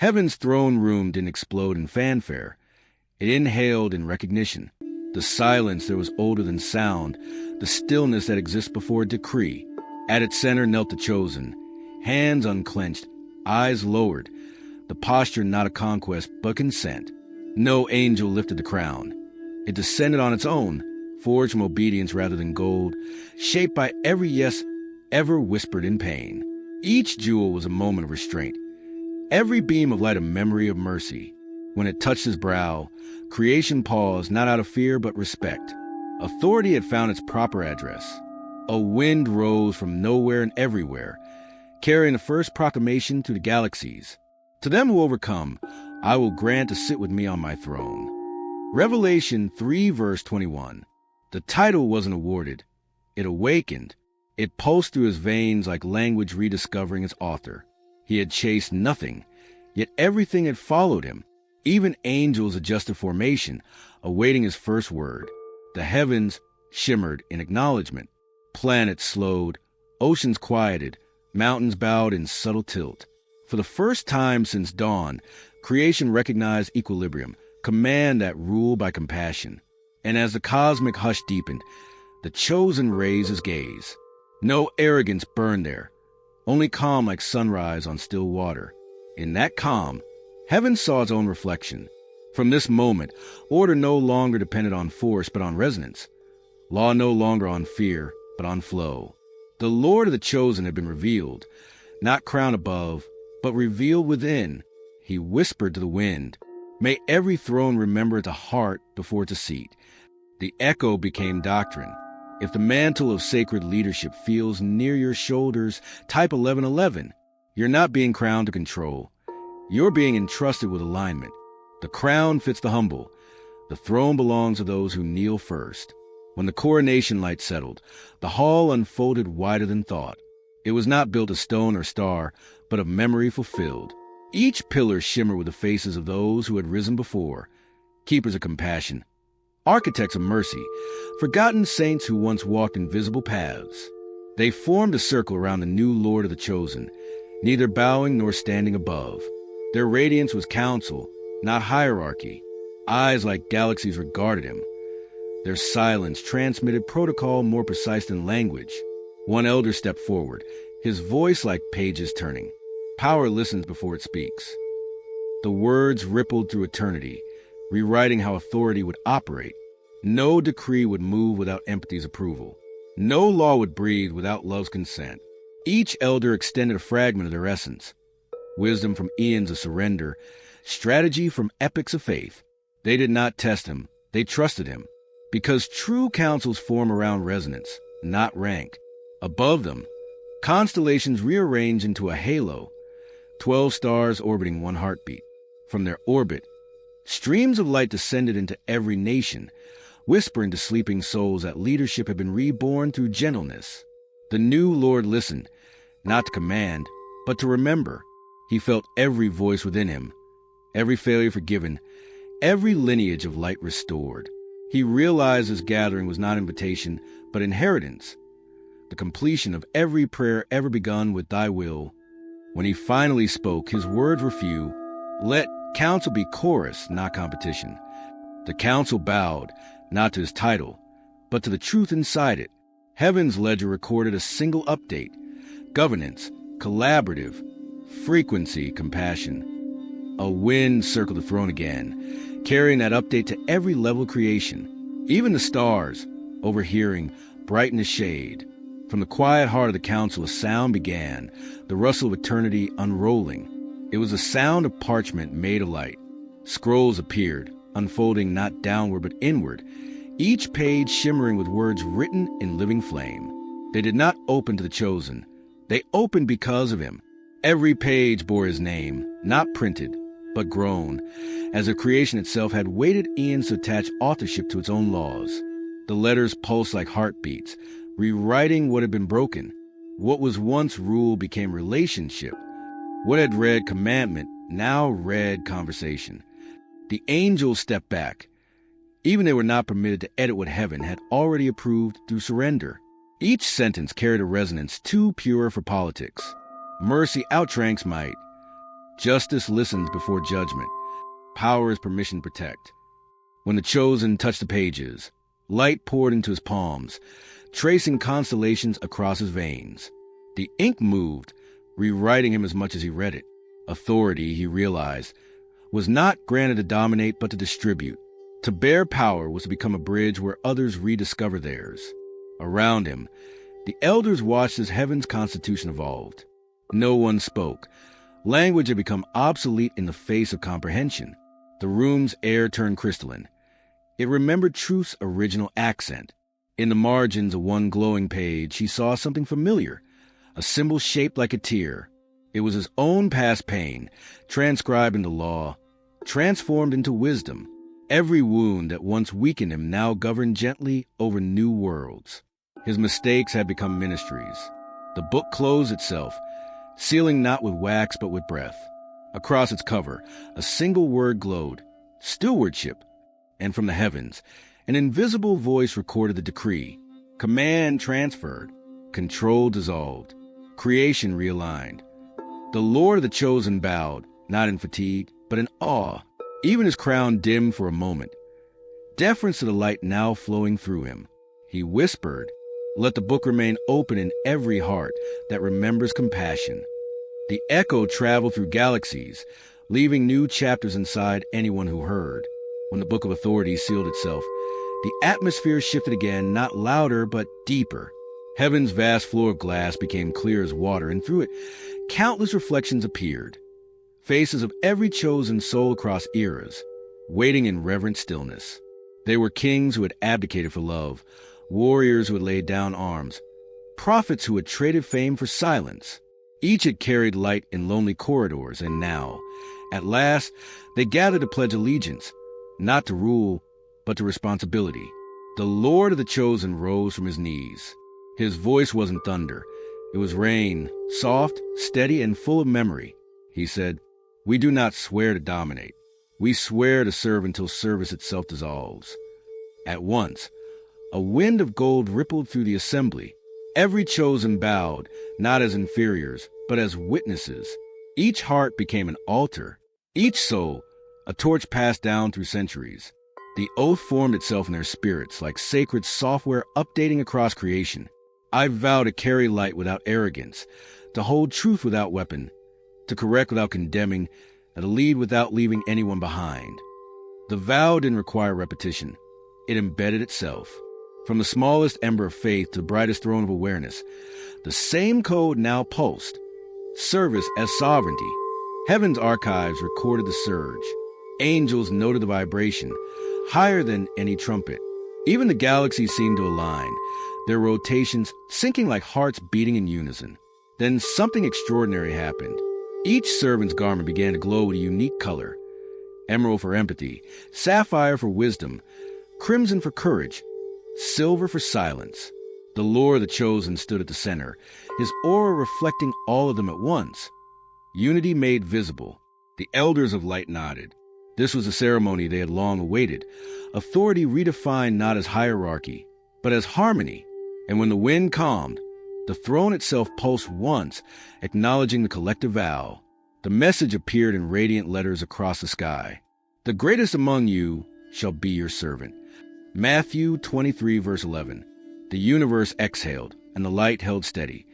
Heaven's throne room didn't explode in fanfare. It inhaled in recognition. The silence that was older than sound, the stillness that exists before a decree. At its center knelt the chosen, hands unclenched, eyes lowered, the posture not a conquest but consent. No angel lifted the crown. It descended on its own, forged from obedience rather than gold, shaped by every yes ever whispered in pain. Each jewel was a moment of restraint, every beam of light a memory of mercy. When it touched his brow, creation paused, not out of fear but respect. Authority had found its proper address. A wind rose from nowhere and everywhere, carrying the first proclamation to the galaxies. To them who overcome, I will grant to sit with me on my throne. Revelation 3 verse 21. The title wasn't awarded. It awakened. It pulsed through his veins like language rediscovering its author. He had chased nothing, yet everything had followed him. Even angels adjusted formation, awaiting his first word. The heavens shimmered in acknowledgement. Planets slowed, oceans quieted, mountains bowed in subtle tilt. For the first time since dawn, creation recognized equilibrium, command that ruled by compassion. And as the cosmic hush deepened, the chosen raised his gaze. No arrogance burned there, only calm like sunrise on still water. In that calm, heaven saw its own reflection. From this moment, order no longer depended on force but on resonance. Law no longer on fear but on flow. The Lord of the chosen had been revealed, not crowned above, but revealed within. He whispered to the wind, "May every throne remember it's a heart before it's a seat." The echo became doctrine. If the mantle of sacred leadership feels near your shoulders, type 1111. You're not being crowned to control. You're being entrusted with alignment. The crown fits the humble. The throne belongs to those who kneel first. When the coronation light settled, the hall unfolded wider than thought. It was not built of stone or star, but of memory fulfilled. Each pillar shimmered with the faces of those who had risen before, keepers of compassion, architects of mercy, forgotten saints who once walked invisible paths. They formed a circle around the new Lord of the chosen, neither bowing nor standing above. Their radiance was counsel, not hierarchy. Eyes like galaxies regarded him. Their silence transmitted protocol more precise than language. One elder stepped forward, his voice like pages turning. Power listens before it speaks. The words rippled through eternity, rewriting how authority would operate. No decree would move without empathy's approval. No law would breathe without love's consent. Each elder extended a fragment of their essence. Wisdom from eons of surrender, strategy from epics of faith. They did not test him, they trusted him. Because true councils form around resonance, not rank. Above them, constellations rearrange into a halo, 12 stars orbiting one heartbeat. From their orbit, streams of light descended into every nation, whispering to sleeping souls that leadership had been reborn through gentleness. The new Lord listened, not to command, but to remember. He felt every voice within him, every failure forgiven, every lineage of light restored. He realized his gathering was not invitation, but inheritance, the completion of every prayer ever begun with thy will. When he finally spoke, his words were few. Let counsel be chorus, not competition. The council bowed, not to his title, but to the truth inside it. Heaven's ledger recorded a single update: governance, collaborative, frequency, compassion. A wind circled the throne again, carrying that update to every level of creation. Even the stars, overhearing, brightened a shade. From the quiet heart of the council, a sound began, the rustle of eternity unrolling. It was the sound of parchment made of light. Scrolls appeared, unfolding not downward but inward, each page shimmering with words written in living flame. They did not open to the chosen. They opened because of him. Every page bore his name, not printed, but grown, as if creation itself had waited eons to attach authorship to its own laws. The letters pulsed like heartbeats, rewriting what had been broken. What was once rule became relationship. What had read commandment now read conversation. The angels stepped back. Even they were not permitted to edit what heaven had already approved through surrender. Each sentence carried a resonance too pure for politics. Mercy outranks might. Justice listens before judgment. Power is permission to protect. When the chosen touched the pages, light poured into his palms, tracing constellations across his veins. The ink moved, rewriting him as much as he read it. Authority, he realized, was not granted to dominate but to distribute. To bear power was to become a bridge where others rediscover theirs. Around him, the elders watched as heaven's constitution evolved. No one spoke. Language had become obsolete in the face of comprehension. The room's air turned crystalline. It remembered truth's original accent. In the margins of one glowing page, he saw something familiar, a symbol shaped like a tear. It was his own past pain, transcribed into law, transformed into wisdom. Every wound that once weakened him now governed gently over new worlds. His mistakes had become ministries. The book closed itself, sealing not with wax but with breath. Across its cover, a single word glowed, stewardship. And from the heavens, an invisible voice recorded the decree. Command transferred, control dissolved, creation realigned. The Lord of the Chosen bowed, not in fatigue, but in awe. Even his crown dimmed for a moment. Deference to the light now flowing through him. He whispered, "Let the book remain open in every heart that remembers compassion." The echo traveled through galaxies, leaving new chapters inside anyone who heard. When the Book of Authority sealed itself, the atmosphere shifted again, not louder, but deeper. Heaven's vast floor of glass became clear as water, and through it, countless reflections appeared. Faces of every chosen soul across eras, waiting in reverent stillness. They were kings who had abdicated for love, warriors who had laid down arms, prophets who had traded fame for silence. Each had carried light in lonely corridors, and now, at last, they gathered to pledge allegiance, not to rule, but to responsibility. The Lord of the Chosen rose from his knees. His voice wasn't thunder. It was rain, soft, steady, and full of memory. He said, "We do not swear to dominate. We swear to serve until service itself dissolves." At once, a wind of gold rippled through the assembly. Every chosen bowed, not as inferiors, but as witnesses. Each heart became an altar. Each soul, a torch passed down through centuries. The oath formed itself in their spirits like sacred software updating across creation. I vow to carry light without arrogance, to hold truth without weapon, to correct without condemning, and to lead without leaving anyone behind. The vow didn't require repetition. It embedded itself. From the smallest ember of faith to the brightest throne of awareness, the same code now pulsed. Service as sovereignty. Heaven's archives recorded the surge. Angels noted the vibration, higher than any trumpet. Even the galaxies seemed to align, their rotations syncing like hearts beating in unison. Then something extraordinary happened. Each servant's garment began to glow with a unique color. Emerald for empathy, sapphire for wisdom, crimson for courage, silver for silence. The Lord of the Chosen stood at the center, his aura reflecting all of them at once. Unity made visible. The elders of light nodded. This was a ceremony they had long awaited. Authority redefined not as hierarchy, but as harmony. And when the wind calmed, the throne itself pulsed once, acknowledging the collective vow. The message appeared in radiant letters across the sky. "The greatest among you shall be your servant." Matthew 23, verse 11. The universe exhaled, and the light held steady.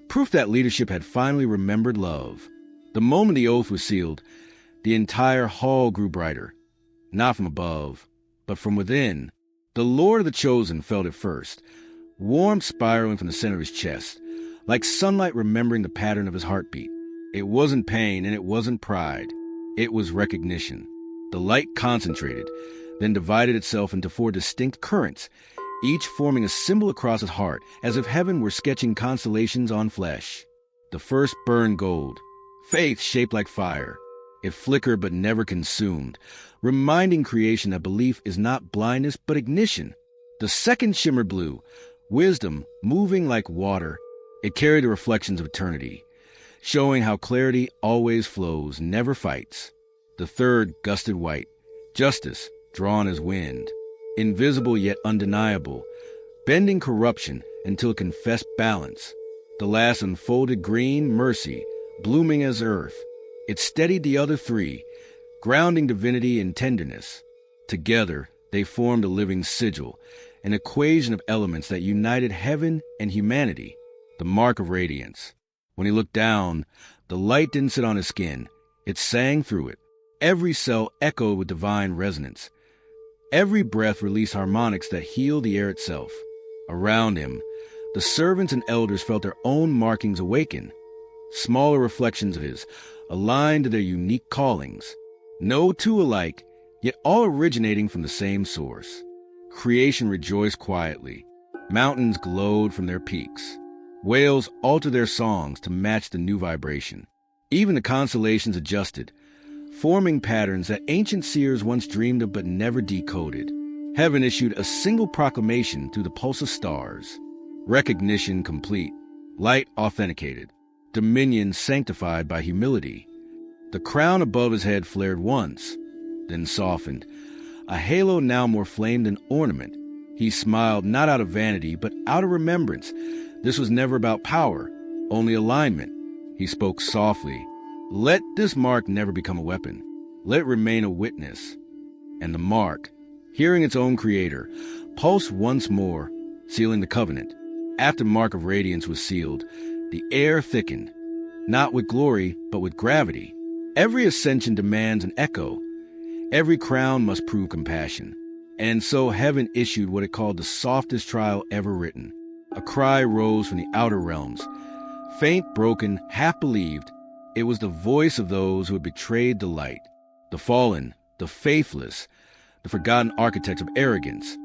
Proof that leadership had finally remembered love. The moment the oath was sealed, the entire hall grew brighter. Not from above, but from within. The Lord of the Chosen felt it first, warmth spiraling from the center of his chest, like sunlight remembering the pattern of his heartbeat. It wasn't pain and it wasn't pride. It was recognition. The light concentrated, then divided itself into 4 distinct currents, each forming a symbol across his heart, as if heaven were sketching constellations on flesh. The first burned gold, faith shaped like fire. It flickered but never consumed, reminding creation that belief is not blindness but ignition. The second shimmered blue, wisdom moving like water. It carried the reflections of eternity, showing how clarity always flows, never fights. The third gusted white, justice drawn as wind, invisible yet undeniable, bending corruption until it confessed balance. The last unfolded green, mercy, blooming as earth. It steadied the other three, grounding divinity in tenderness. Together, they formed a living sigil, an equation of elements that united heaven and humanity, the mark of radiance. When he looked down, the light didn't sit on his skin. It sang through it. Every cell echoed with divine resonance. Every breath released harmonics that healed the air itself. Around him, the servants and elders felt their own markings awaken, smaller reflections of his, aligned to their unique callings. No two alike, yet all originating from the same source. Creation rejoiced quietly. Mountains glowed from their peaks. Whales altered their songs to match the new vibration. Even the constellations adjusted, forming patterns that ancient seers once dreamed of but never decoded. Heaven issued a single proclamation through the pulse of stars. Recognition complete. Light authenticated. Dominion sanctified by humility. The crown above his head flared once, then softened. A halo now more flame than ornament. He smiled not out of vanity, but out of remembrance. This was never about power, only alignment. He spoke softly. Let this mark never become a weapon. Let it remain a witness. And the mark, hearing its own creator, pulsed once more, sealing the covenant. After the mark of radiance was sealed, the air thickened, not with glory, but with gravity. Every ascension demands an echo. Every crown must prove compassion. And so heaven issued what it called the softest trial ever written. A cry rose from the outer realms. Faint, broken, half-believed, it was the voice of those who had betrayed the light, the fallen, the faithless, the forgotten architects of arrogance,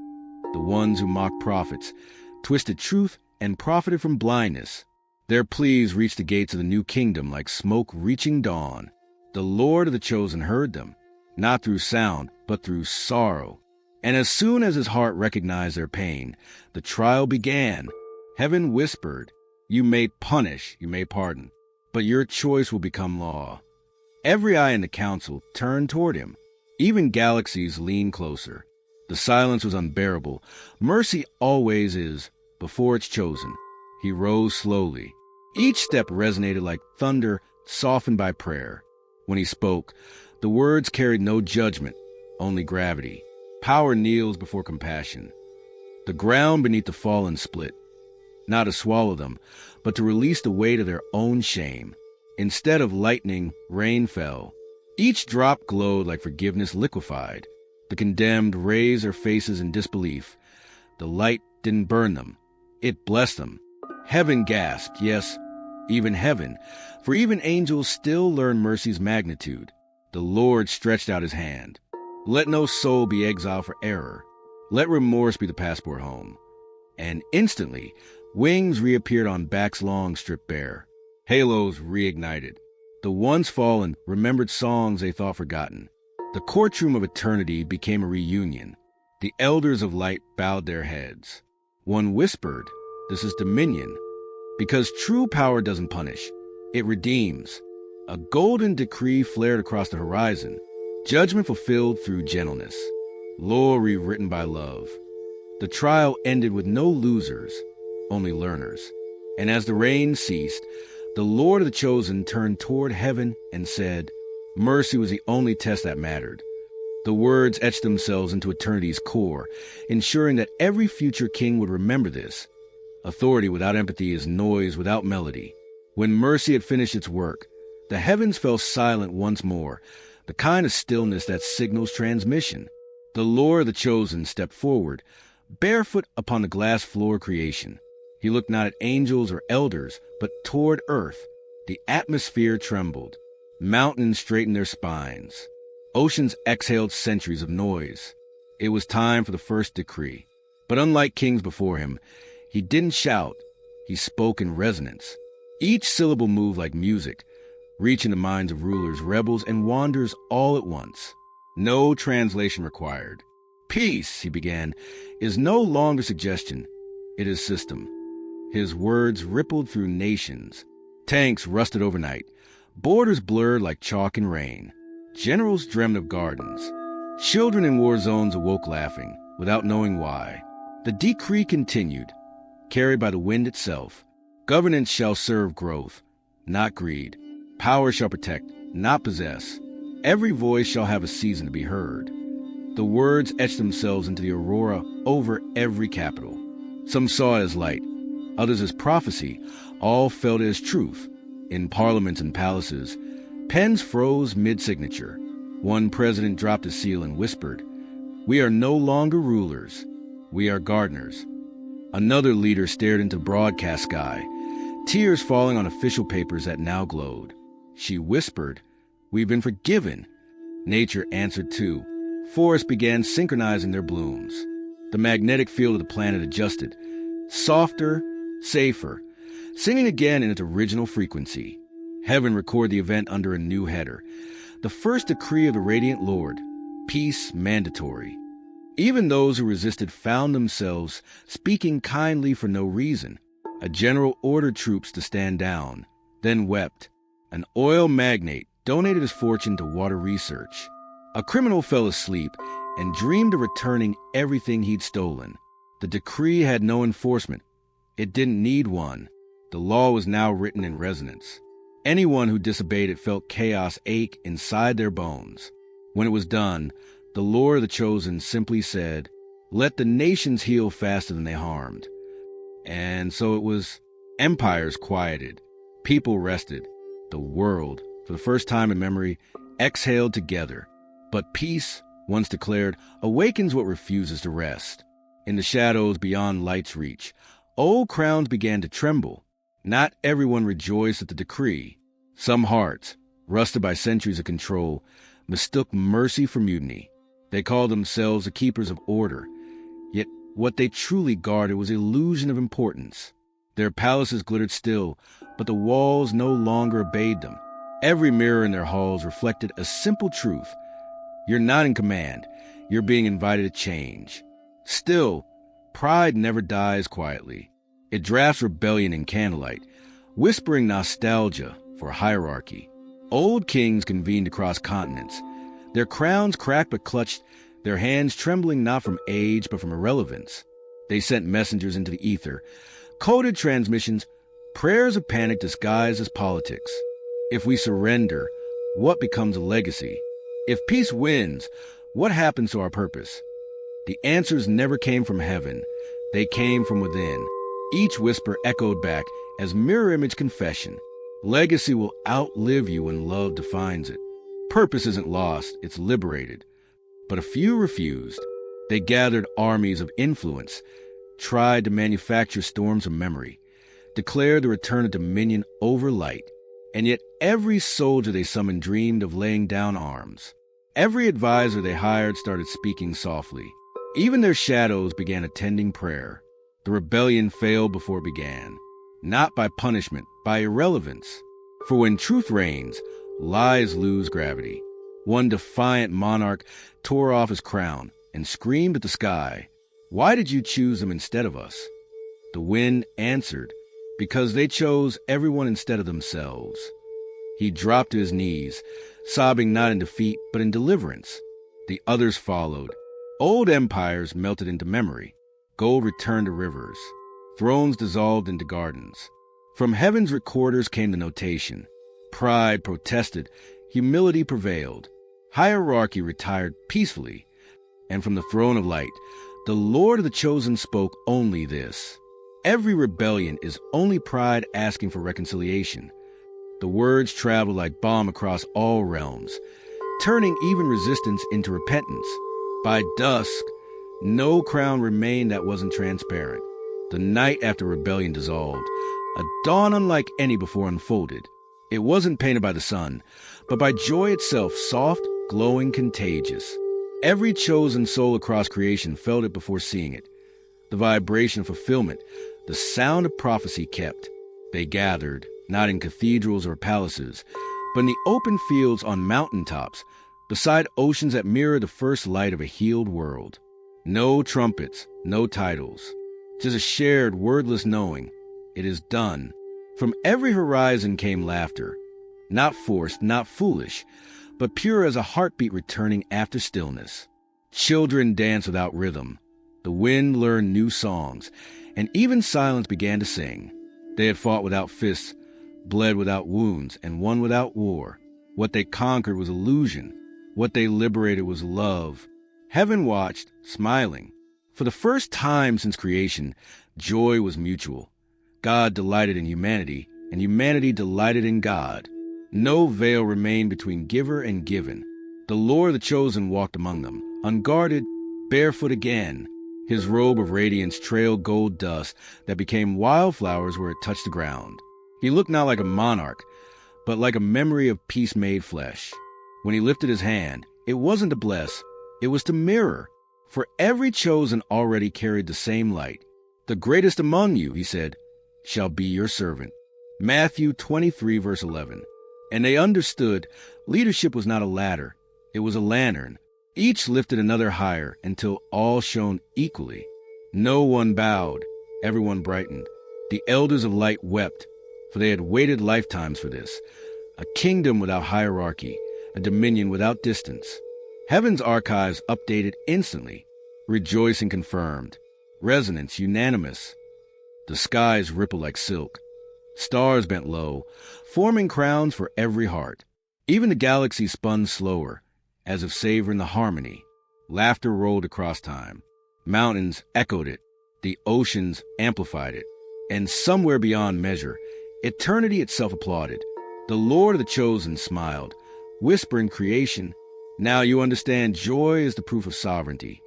the ones who mocked prophets, twisted truth, and profited from blindness. Their pleas reached the gates of the new kingdom like smoke reaching dawn. The Lord of the chosen heard them, not through sound, but through sorrow. And as soon as his heart recognized their pain, the trial began. Heaven whispered, "You may punish, you may pardon, but your choice will become law." Every eye in the council turned toward him. Even galaxies leaned closer. The silence was unbearable. Mercy always is, before it's chosen. He rose slowly. Each step resonated like thunder, softened by prayer. When he spoke, the words carried no judgment, only gravity. Power kneels before compassion. The ground beneath the fallen split, not to swallow them, but to release the weight of their own shame. Instead of lightning, rain fell. Each drop glowed like forgiveness liquefied. The condemned raised their faces in disbelief. The light didn't burn them. It blessed them. Heaven gasped, yes, even heaven, for even angels still learn mercy's magnitude. The Lord stretched out his hand. Let no soul be exiled for error. Let remorse be the passport home. And instantly, wings reappeared on backs long stripped bare. Halos reignited. The once fallen remembered songs they thought forgotten. The courtroom of eternity became a reunion. The elders of light bowed their heads. One whispered, "This is dominion." Because true power doesn't punish. It redeems. A golden decree flared across the horizon. Judgment fulfilled through gentleness. Law rewritten by love. The trial ended with no losers, only learners. And as the rain ceased, the Lord of the chosen turned toward heaven and said, mercy was the only test that mattered. The words etched themselves into eternity's core, ensuring that every future king would remember this. Authority without empathy is noise without melody. When mercy had finished its work, the heavens fell silent once more, the kind of stillness that signals transmission. The Lord of the chosen stepped forward, barefoot upon the glass floor of creation. He looked not at angels or elders, but toward earth. The atmosphere trembled. Mountains straightened their spines. Oceans exhaled centuries of noise. It was time for the first decree. But unlike kings before him, he didn't shout. He spoke in resonance. Each syllable moved like music, reaching the minds of rulers, rebels, and wanderers all at once. No translation required. Peace, he began, is no longer suggestion. It is system. His words rippled through nations. Tanks rusted overnight. Borders blurred like chalk and rain. Generals dreamed of gardens. Children in war zones awoke laughing, without knowing why. The decree continued, carried by the wind itself. Governance shall serve growth, not greed. Power shall protect, not possess. Every voice shall have a season to be heard. The words etched themselves into the aurora over every capital. Some saw it as light, others as prophecy, all felt it as truth. In parliaments and palaces, pens froze mid-signature. One president dropped his seal and whispered, "We are no longer rulers, we are gardeners." Another leader stared into the broadcast sky, tears falling on official papers that now glowed. She whispered, "We've been forgiven." Nature answered too. Forests began synchronizing their blooms. The magnetic field of the planet adjusted, softer, safer, singing again in its original frequency. Heaven recorded the event under a new header. The first decree of the Radiant Lord, peace mandatory. Even those who resisted found themselves speaking kindly for no reason. A general ordered troops to stand down, then wept. An oil magnate donated his fortune to water research. A criminal fell asleep and dreamed of returning everything he'd stolen. The decree had no enforcement. It didn't need one. The law was now written in resonance. Anyone who disobeyed it felt chaos ache inside their bones. When it was done, the Lord of the Chosen simply said, "Let the nations heal faster than they harmed." And so it was. Empires quieted. People rested. The world, for the first time in memory, exhaled together. But peace, once declared, awakens what refuses to rest. In the shadows beyond light's reach, old crowns began to tremble. Not everyone rejoiced at the decree. Some hearts, rusted by centuries of control, mistook mercy for mutiny. They called themselves the keepers of order. Yet what they truly guarded was illusion of importance. Their palaces glittered still, but the walls no longer obeyed them. Every mirror in their halls reflected a simple truth. You're not in command. You're being invited to change. Still, pride never dies quietly. It drafts rebellion in candlelight, whispering nostalgia for hierarchy. Old kings convened across continents. Their crowns cracked but clutched, their hands trembling not from age but from irrelevance. They sent messengers into the ether, coded transmissions, prayers of panic disguised as politics. If we surrender, what becomes a legacy? If peace wins, what happens to our purpose? The answers never came from heaven. They came from within. Each whisper echoed back as mirror image confession. Legacy will outlive you when love defines it. Purpose isn't lost, it's liberated. But a few refused. They gathered armies of influence, tried to manufacture storms of memory, declared the return of dominion over light. And yet every soldier they summoned dreamed of laying down arms. Every advisor they hired started speaking softly. Even their shadows began attending prayer. The rebellion failed before it began. Not by punishment, by irrelevance. For when truth reigns, lies lose gravity. One defiant monarch tore off his crown and screamed at the sky, "Why did you choose them instead of us?" The wind answered, "Because they chose everyone instead of themselves." He dropped to his knees, sobbing not in defeat but in deliverance. The others followed. Old empires melted into memory. Gold returned to rivers. Thrones dissolved into gardens. From heaven's recorders came the notation. Pride protested. Humility prevailed. Hierarchy retired peacefully. And from the throne of light, the Lord of the Chosen spoke only this: every rebellion is only pride asking for reconciliation. The words traveled like balm across all realms, turning even resistance into repentance. By dusk, no crown remained that wasn't transparent. The night after rebellion dissolved, a dawn unlike any before unfolded. It wasn't painted by the sun, but by joy itself, soft, glowing, contagious. Every chosen soul across creation felt it before seeing it. The vibration of fulfillment, the sound of prophecy kept. They gathered, not in cathedrals or palaces, but in the open fields on mountaintops, beside oceans that mirror the first light of a healed world. No trumpets, no titles, just a shared wordless knowing. It is done. From every horizon came laughter, not forced, not foolish, but pure as a heartbeat returning after stillness. Children danced without rhythm. The wind learned new songs, and even silence began to sing. They had fought without fists, bled without wounds, and won without war. What they conquered was illusion. What they liberated was love. Heaven watched, smiling. For the first time since creation, joy was mutual. God delighted in humanity, and humanity delighted in God. No veil remained between giver and given. The Lord of the chosen walked among them, unguarded, barefoot again. His robe of radiance trailed gold dust that became wildflowers where it touched the ground. He looked not like a monarch, but like a memory of peace made flesh. When he lifted his hand, it wasn't to bless, it was to mirror. For every chosen already carried the same light. The greatest among you, he said, shall be your servant. Matthew 23, verse 11. And they understood leadership was not a ladder, it was a lantern. Each lifted another higher until all shone equally. No one bowed, everyone brightened. The elders of light wept, for they had waited lifetimes for this. A kingdom without hierarchy, a dominion without distance. Heaven's archives updated instantly. Rejoicing confirmed. Resonance unanimous. The skies ripple like silk. Stars bent low, forming crowns for every heart. Even the galaxy spun slower, as if savoring the harmony. Laughter rolled across time. Mountains echoed it. The oceans amplified it. And somewhere beyond measure, eternity itself applauded. The Lord of the chosen smiled, whispering creation, "Now you understand joy is the proof of sovereignty."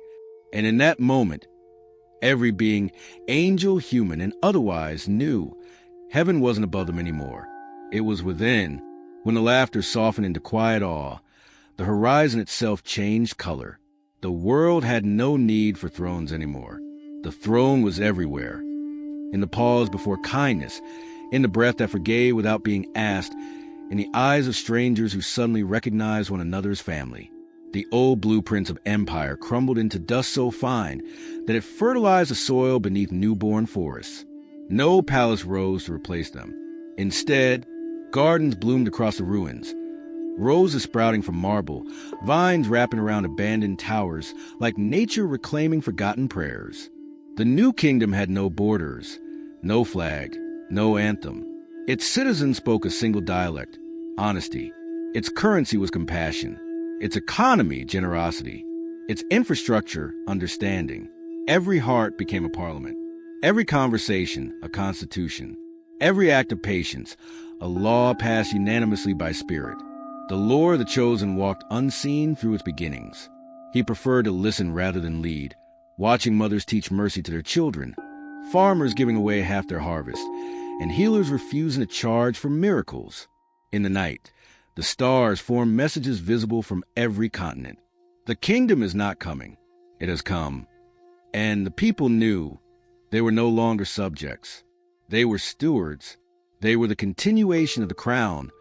And in that moment, every being, angel, human, and otherwise, knew heaven wasn't above them anymore. It was within. When the laughter softened into quiet awe, the horizon itself changed color. The world had no need for thrones anymore. The throne was everywhere. In the pause before kindness, in the breath that forgave without being asked, in the eyes of strangers who suddenly recognized one another's family. The old blueprints of empire crumbled into dust so fine that it fertilized the soil beneath newborn forests. No palace rose to replace them. Instead, gardens bloomed across the ruins. Roses sprouting from marble, vines wrapping around abandoned towers, like nature reclaiming forgotten prayers. The new kingdom had no borders, no flag, no anthem. Its citizens spoke a single dialect, honesty. Its currency was compassion. Its economy, generosity. Its infrastructure, understanding. Every heart became a parliament. Every conversation, a constitution. Every act of patience, a law passed unanimously by spirit. The Lord of the chosen walked unseen through its beginnings. He preferred to listen rather than lead, watching mothers teach mercy to their children, farmers giving away half their harvest, and healers refusing to charge for miracles. In the night, the stars formed messages visible from every continent. The kingdom is not coming. It has come. And the people knew they were no longer subjects. They were stewards. They were the continuation of the crown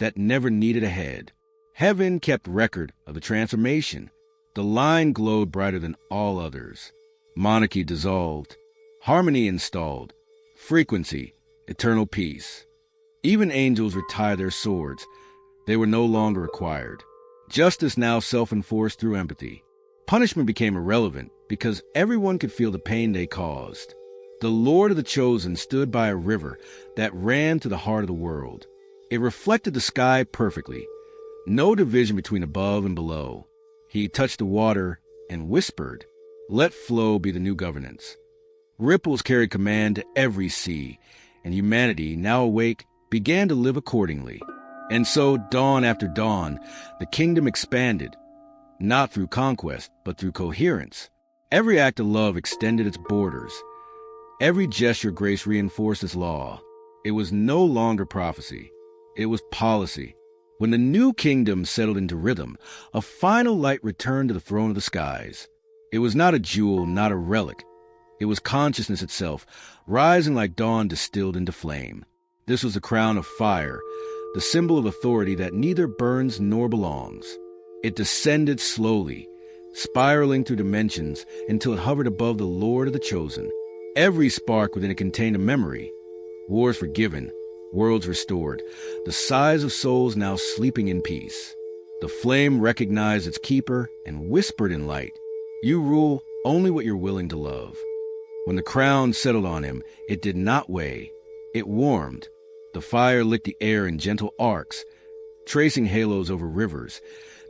that never needed a head. Heaven kept record of the transformation. The line glowed brighter than all others. Monarchy dissolved. Harmony installed. Frequency, eternal peace. Even angels retired their swords. They were no longer required. Justice now self-enforced through empathy. Punishment became irrelevant because everyone could feel the pain they caused. The Lord of the chosen stood by a river that ran to the heart of the world. It reflected the sky perfectly. No division between above and below. He touched the water and whispered, "Let flow be the new governance." Ripples carried command to every sea, and humanity, now awake, began to live accordingly. And so, dawn after dawn, the kingdom expanded, not through conquest, but through coherence. Every act of love extended its borders. Every gesture of grace reinforced its law. It was no longer prophecy. It was policy. When the new kingdom settled into rhythm, a final light returned to the throne of the skies. It was not a jewel, not a relic. It was consciousness itself, rising like dawn distilled into flame. This was the crown of fire, the symbol of authority that neither burns nor belongs. It descended slowly, spiraling through dimensions until it hovered above the Lord of the chosen. Every spark within it contained a memory. Wars forgiven, worlds restored, the sighs of souls now sleeping in peace. The flame recognized its keeper and whispered in light, "You rule only what you're willing to love." When the crown settled on him, it did not weigh. It warmed. The fire licked the air in gentle arcs. tracing halos over rivers,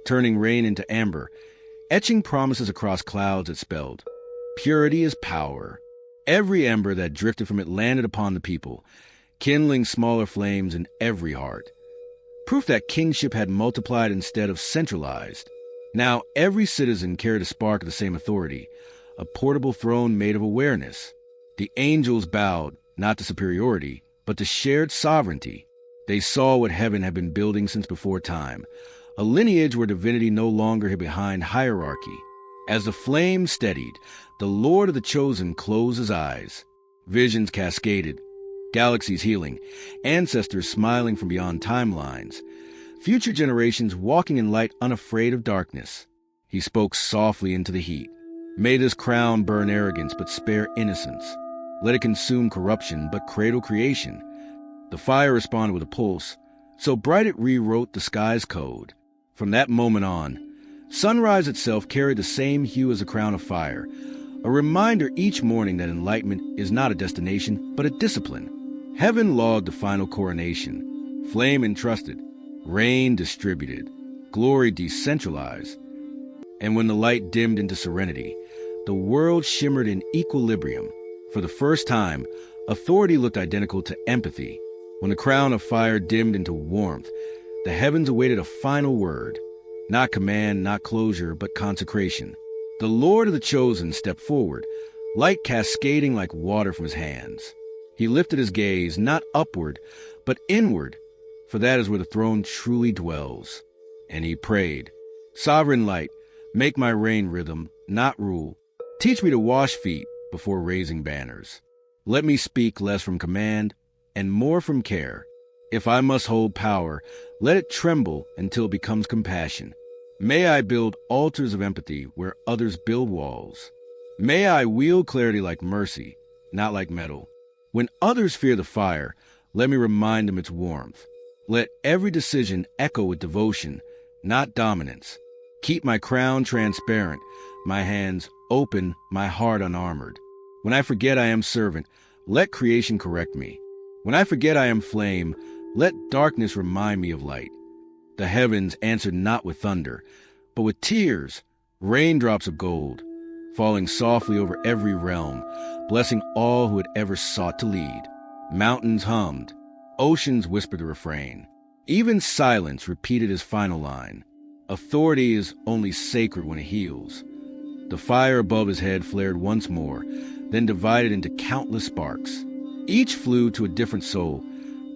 turning rain into amber, etching promises across clouds it spelled. Purity is power. Every ember that drifted from it landed upon the people, kindling smaller flames in every heart. Proof that kingship had multiplied instead of centralized. Now every citizen carried a spark of the same authority, a portable throne made of awareness. The angels bowed, not to superiority, but to shared sovereignty. They saw what heaven had been building since before time, a lineage where divinity no longer hid behind hierarchy. As the flame steadied, the Lord of the Chosen closed his eyes. Visions cascaded, galaxies healing, ancestors smiling from beyond timelines, future generations walking in light unafraid of darkness. He spoke softly into the heat. May this crown burn arrogance but spare innocence. Let it consume corruption but cradle creation. The fire responded with a pulse, so bright it rewrote the sky's code. From that moment on, sunrise itself carried the same hue as a crown of fire, a reminder each morning that enlightenment is not a destination but a discipline. Heaven logged the final coronation. Flame entrusted, rain distributed, glory decentralized. And when the light dimmed into serenity, the world shimmered in equilibrium. For the first time, authority looked identical to empathy. When the crown of fire dimmed into warmth, the heavens awaited a final word. Not command, not closure, but consecration. The Lord of the Chosen stepped forward, light cascading like water from his hands. He lifted his gaze, not upward, but inward, for that is where the throne truly dwells. And he prayed, "Sovereign light, make my reign rhythm, not rule. Teach me to wash feet before raising banners. Let me speak less from command and more from care. If I must hold power, let it tremble until it becomes compassion. May I build altars of empathy where others build walls. May I wield clarity like mercy, not like metal. When others fear the fire, let me remind them its warmth. Let every decision echo with devotion, not dominance. Keep my crown transparent, my hands open, my heart unarmored. When I forget I am servant, let creation correct me. When I forget I am flame, let darkness remind me of light. The heavens answered not with thunder, but with tears, raindrops of gold, falling softly over every realm, blessing all who had ever sought to lead. Mountains hummed, oceans whispered the refrain. Even silence repeated his final line. Authority is only sacred when it heals. The fire above his head flared once more, then divided into countless sparks. Each flew to a different soul,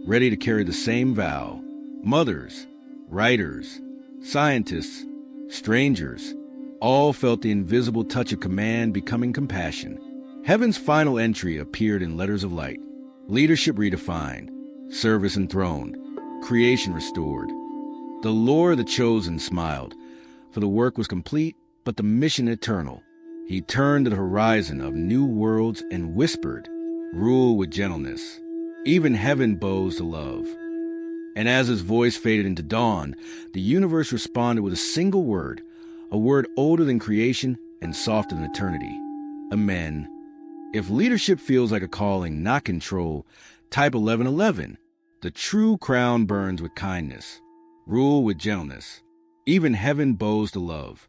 ready to carry the same vow. Mothers, writers, scientists, strangers, all felt the invisible touch of command becoming compassion. Heaven's final entry appeared in letters of light. Leadership redefined, service enthroned, creation restored. The Lord of the Chosen smiled, for the work was complete, but the mission eternal. He turned to the horizon of new worlds and whispered, "Rule with gentleness. Even heaven bows to love." And as his voice faded into dawn, the universe responded with a single word, a word older than creation and softer than eternity. Amen. If leadership feels like a calling, not control, type 1111. The true crown burns with kindness. Rule with gentleness. Even heaven bows to love.